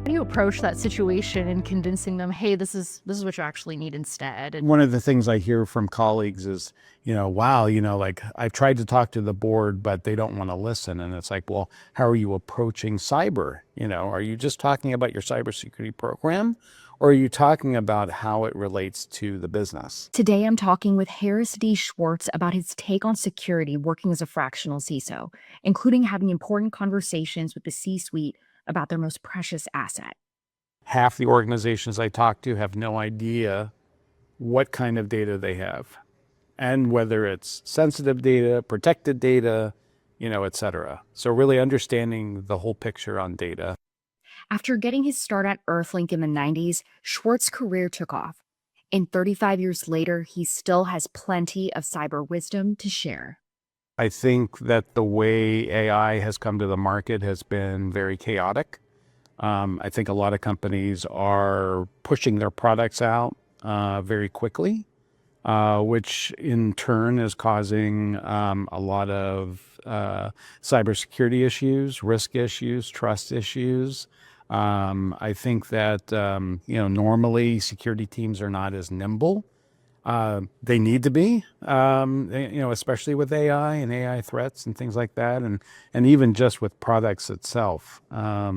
How do you approach that situation and convincing them, hey, this is what you actually need instead? And One of the things I hear from colleagues is, wow, like I've tried to talk to the board, but they don't want to listen. And it's like, well, how are you approaching cyber? Are you just talking about your cybersecurity program, or are you talking about how it relates to the business? Today, I'm talking with Harris D. Schwartz about his take on security working as a fractional CISO, including having important conversations with the C suite about their most precious asset. Half the organizations I talk to have no idea what kind of data they have and whether it's sensitive data, protected data, et cetera. So really understanding the whole picture on data. After getting his start at Earthlink in the 90s, Schwartz's career took off. And 35 years later, he still has plenty of cyber wisdom to share. I think that the way AI has come to the market has been very chaotic. I think a lot of companies are pushing their products out very quickly, which in turn is causing a lot of cybersecurity issues, risk issues, trust issues. I think that normally security teams are not as nimble. They need to be, especially with AI and AI threats and things like that, and even just with products itself. A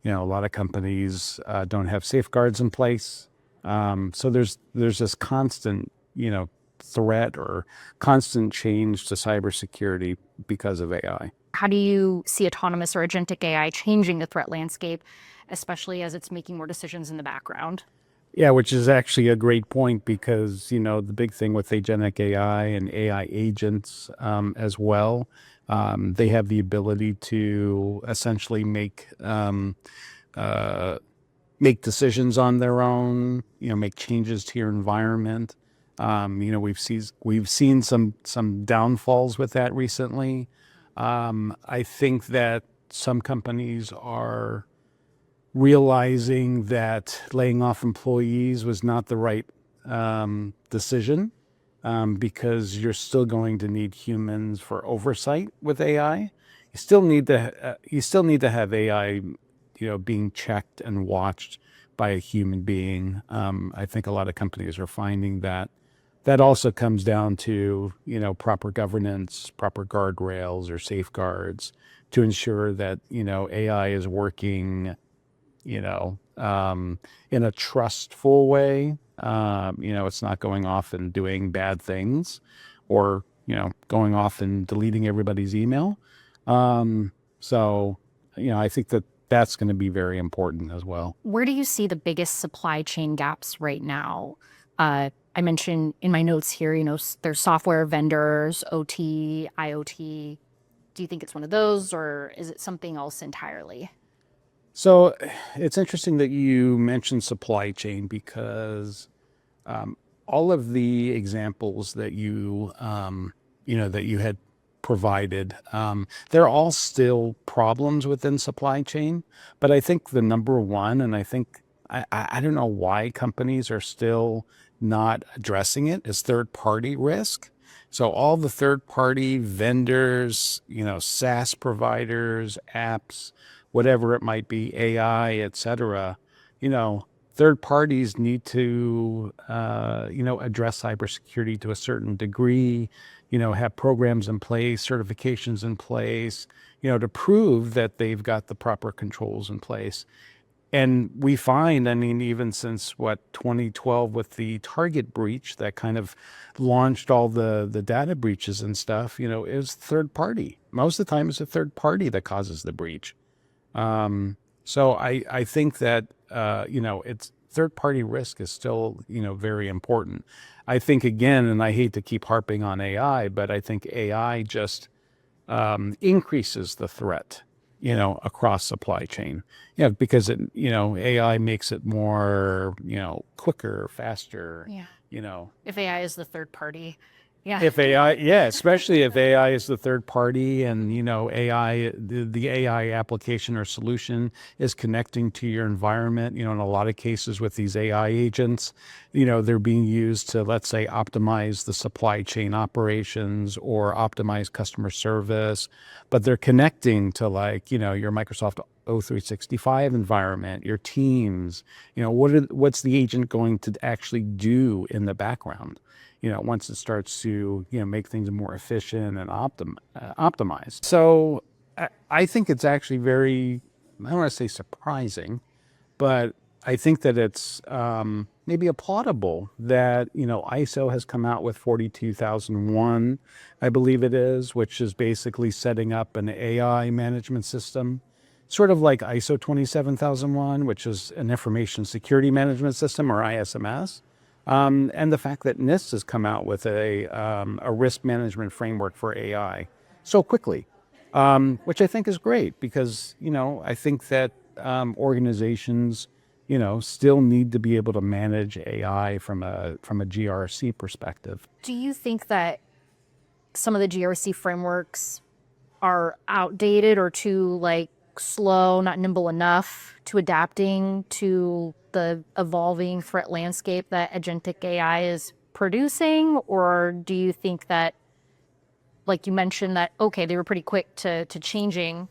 lot of companies don't have safeguards in place. So there's this constant, threat or constant change to cybersecurity because of AI. how do you see autonomous or agentic AI changing the threat landscape, especially as it's making more decisions in the background? Yeah, which is actually a great point because, the big thing with agentic AI and AI agents as well, they have the ability to essentially make decisions on their own, make changes to your environment. We've seen some downfalls with that recently. I think that some companies are realizing that laying off employees was not the right decision because you're still going to need humans for oversight with AI. You still need to have AI, being checked and watched by a human being. I think a lot of companies are finding that. That also comes down to, proper governance, proper guardrails or safeguards to ensure that, AI is working in a trustful way. It's not going off and doing bad things or, going off and deleting everybody's email. So, I think that that's going to be very important as well. Where do you see the biggest supply chain gaps right now? I mentioned in my notes here, there's software vendors, OT, IoT. Do you think it's one of those, or is it something else entirely? So it's interesting that you mentioned supply chain because all of the examples that you had provided, they're all still problems within supply chain. But I think the number one, and I don't know why companies are still not addressing it, is third party risk. So all the third party vendors, SaaS providers, apps, whatever it might be, AI, et cetera, you know, third parties need to, address cybersecurity to a certain degree, have programs in place, certifications in place, to prove that they've got the proper controls in place. And we find, I mean, even since 2012 with the Target breach that kind of launched all the data breaches and stuff, it was third party. Most of the time, it's a third party that causes the breach. So I think that, it's third party risk is still, very important. I think again, and I hate to keep harping on AI, but I think AI just increases the threat, across supply chain. Yeah, because AI makes it more, quicker, faster, Yeah. you know. If AI is the third party, Yeah. If AI, yeah, especially if AI is the third party and, AI, the AI application or solution is connecting to your environment, in a lot of cases with these AI agents, they're being used to, let's say, optimize the supply chain operations or optimize customer service, but they're connecting to your Microsoft O365 environment, your teams, what's the agent going to actually do in the background? Once it starts to, make things more efficient and optimized. So I think it's actually very, I don't want to say surprising, but I think that it's maybe applaudable that, ISO has come out with 42001, I believe it is, which is basically setting up an AI management system, sort of like ISO 27001, which is an information security management system, or ISMS. And the fact that NIST has come out with a risk management framework for AI so quickly, which I think is great because, I think that organizations, still need to be able to manage AI from a GRC perspective. Do you think that some of the GRC frameworks are outdated or too slow, not nimble enough to adapting to the evolving threat landscape that agentic AI is producing? Or do you think that, like you mentioned, that, okay, they were pretty quick to changing.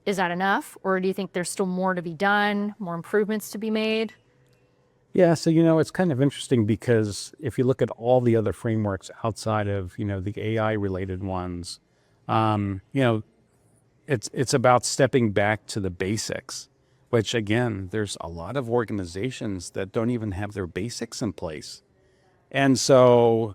Is that enough? Or do you think there's still more to be done, more improvements to be made? Yeah, so it's kind of interesting because if you look at all the other frameworks outside of the AI related ones, it's about stepping back to the basics, which again, there's a lot of organizations that don't even have their basics in place. And so,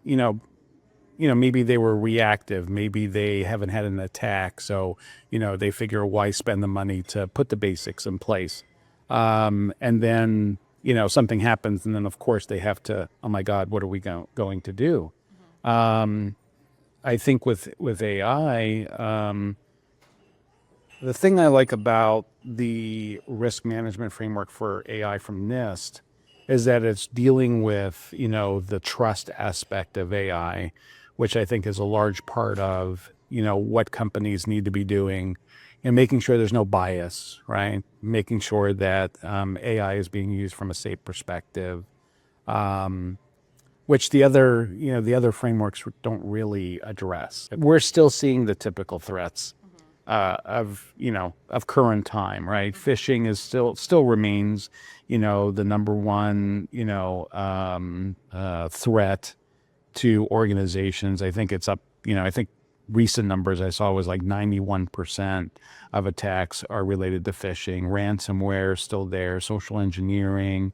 maybe they were reactive, maybe they haven't had an attack. So, they figure why spend the money to put the basics in place. And then, something happens. And then of course they have to, oh my God, what are we going to do? I think with AI, the thing I like about the risk management framework for AI from NIST is that it's dealing with, the trust aspect of AI, which I think is a large part of, what companies need to be doing and making sure there's no bias, right? Making sure that AI is being used from a safe perspective, which the other frameworks don't really address. We're still seeing the typical threats of current time, right? Phishing is still remains, the number one, threat to organizations. I think it's up, I think recent numbers I saw was like 91% of attacks are related to phishing. Ransomware is still there, social engineering.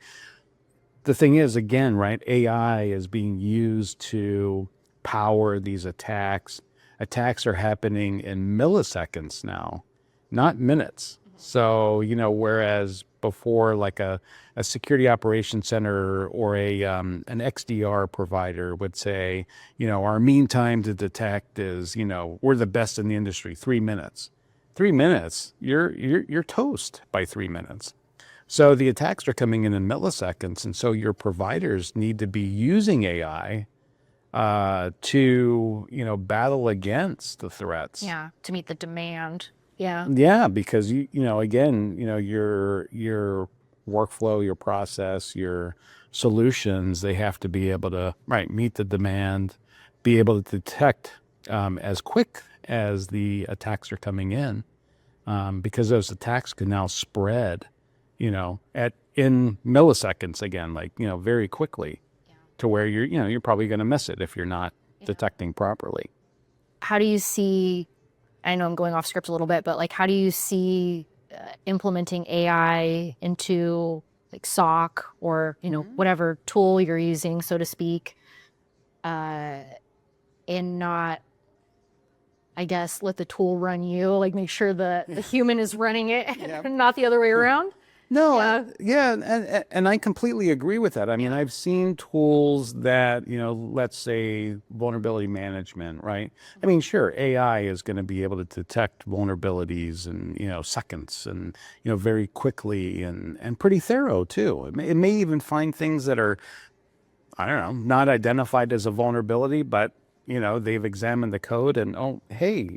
The thing is, again, right, AI is being used to power these attacks. Attacks are happening in milliseconds now, not minutes. So, whereas before, like a security operations center or an XDR provider would say, our mean time to detect is, we're the best in the industry, 3 minutes. 3 minutes, you're toast by 3 minutes. So the attacks are coming in milliseconds, and so your providers need to be using AI to battle against the threats. Yeah, to meet the demand. Yeah. Yeah, because again, your workflow, your process, your solutions, they have to be able to meet the demand, be able to detect as quick as the attacks are coming in, because those attacks can now spread, in milliseconds again, very quickly, to where you're probably going to miss it if you're not detecting properly. How do you see, I know I'm going off script a little bit, but how do you see implementing AI into SOC or, whatever tool you're using, so to speak, and not, I guess, let the tool run you, make sure the human is running it, not the other way around? No, and I completely agree with that. I mean, I've seen tools that, let's say vulnerability management, right? I mean, sure, AI is going to be able to detect vulnerabilities in, seconds and, very quickly and pretty thorough too. It may even find things that are, I don't know, not identified as a vulnerability, but they've examined the code and, oh, hey,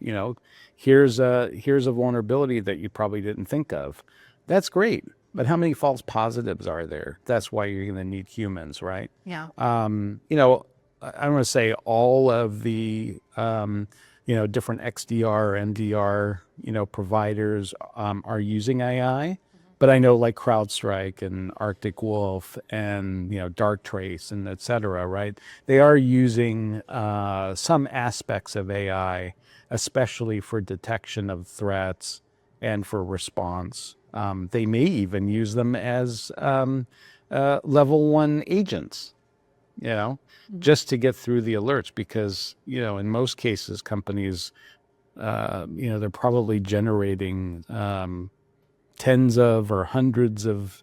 here's a vulnerability that you probably didn't think of. That's great. But how many false positives are there? That's why you're going to need humans, right? Yeah. I want to say all of the, different XDR, MDR, providers are using AI. But I know like CrowdStrike and Arctic Wolf and, Darktrace and et cetera, right? They are using some aspects of AI, especially for detection of threats and for response. They may even use them as level 1 agents, just to get through the alerts because, in most cases, companies, they're probably generating tens of or hundreds of,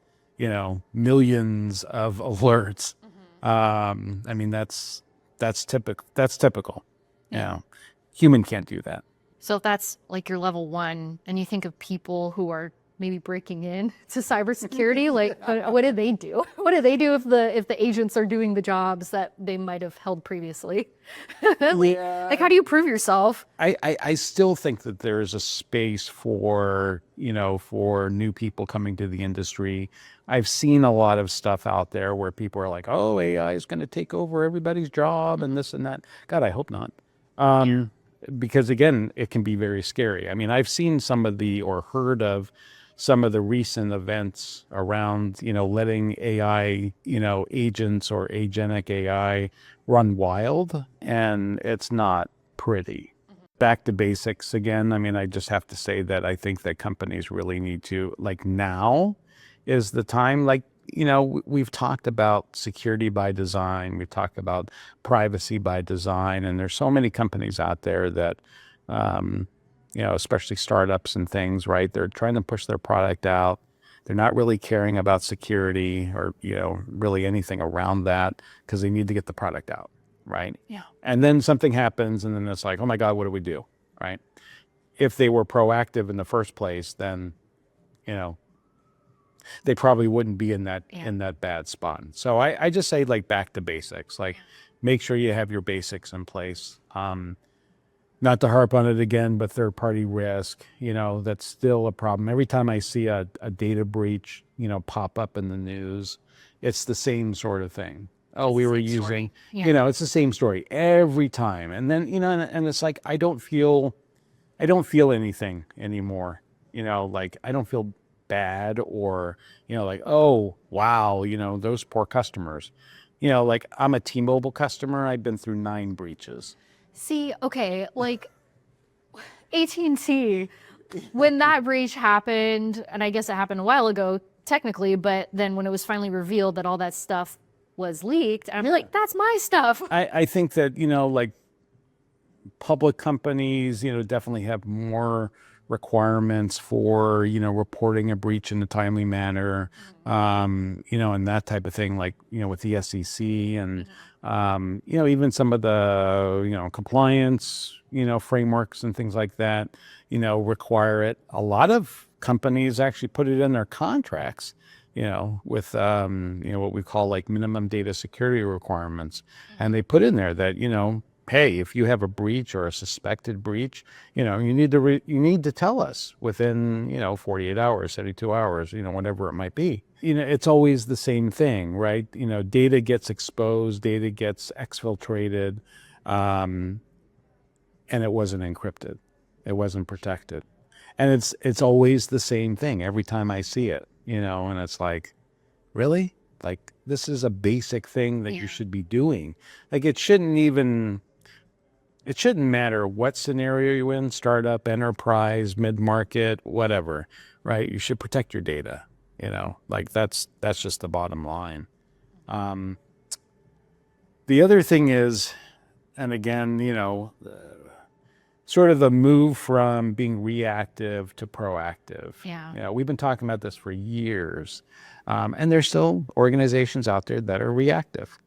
millions of alerts. I mean, that's typical. That's typical. Yeah. Human can't do that. So if that's like your level 1 and you think of people who are maybe breaking in to cybersecurity, like what do they do? What do they do if the agents are doing the jobs that they might have held previously? Like how do you prove yourself? I still think that there is a space for, for new people coming to the industry. I've seen a lot of stuff out there where people are like, oh, AI is going to take over everybody's job and this and that. God, I hope not. Because again, it can be very scary. I mean, I've seen or heard of some of the recent events around, letting AI, agents or agentic AI run wild, and it's not pretty. Back to basics again. I mean, I just have to say that I think that companies really need to, like, now is the time, like, we've talked about security by design. We've talked about privacy by design. And there's so many companies out there that, especially startups and things, right? They're trying to push their product out. They're not really caring about security or, really anything around that because they need to get the product out, right? Yeah. And then something happens and then it's like, oh my God, what do we do, right? If they were proactive in the first place, then, they probably wouldn't be in that bad spot. So I just say, like, back to basics, like make sure you have your basics in place. Not to harp on it again, but third-party risk, that's still a problem. Every time I see a data breach, pop up in the news, it's the same sort of thing. Oh, we were using, it's the same story every time. And then, and it's like, I don't feel anything anymore. Like I don't feel bad or, like, oh, wow, those poor customers. Like I'm a T-Mobile customer. I've been through 9 breaches. See, okay, like AT&T, when that breach happened, and I guess it happened a while ago, technically, but then when it was finally revealed that all that stuff was leaked, I'm like, that's my stuff. I think that, like public companies, definitely have more requirements for, reporting a breach in a timely manner, and that type of thing, like, with the SEC and, even some of the, compliance, frameworks and things like that, require it. A lot of companies actually put it in their contracts, with, what we call like minimum data security requirements. And they put in there that, hey, if you have a breach or a suspected breach, you need to tell us within, 48 hours, 72 hours, whatever it might be. It's always the same thing, right? Data gets exposed, data gets exfiltrated, and it wasn't encrypted. It wasn't protected. And it's always the same thing every time I see it, and it's like, really? Like, this is a basic thing that you should be doing. Like, it shouldn't matter what scenario you're in, startup, enterprise, mid-market, whatever, right? You should protect your data, like that's just the bottom line. The other thing is, and again, sort of the move from being reactive to proactive. Yeah. We've been talking about this for years. And there's still organizations out there that are reactive,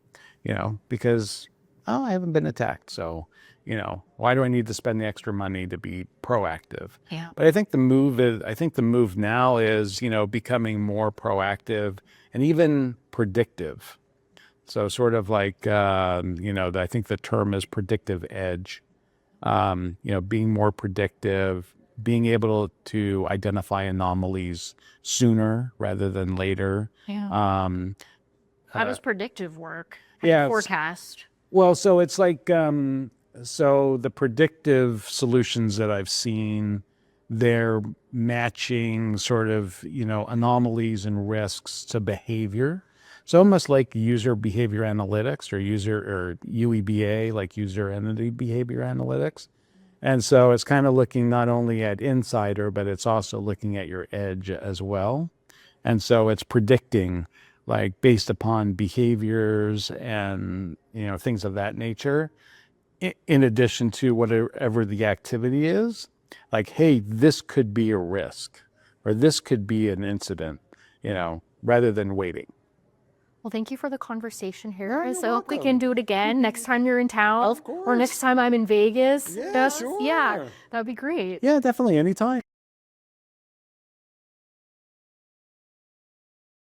because, oh, I haven't been attacked. So, why do I need to spend the extra money to be proactive? Yeah. But I think the move now is, becoming more proactive and even predictive. So sort of like, I think the term is predictive edge. Being more predictive, being able to identify anomalies sooner rather than later. Yeah. How does predictive work? How do you forecast? Well, so it's like, so the predictive solutions that I've seen, they're matching sort of, anomalies and risks to behavior. So almost like user behavior analytics or UEBA, like user entity behavior analytics. And so it's kind of looking not only at insider, but it's also looking at your edge as well. And so it's predicting, like based upon behaviors and, things of that nature, in addition to whatever the activity is, like, hey, this could be a risk or this could be an incident, rather than waiting. Well, thank you for the conversation, Harris. you're I hope we welcome. can do it again next time you're in town. Of Or next course. time I'm in Vegas. Yeah, sure. Yeah, that'd be great. Yeah, definitely. Anytime.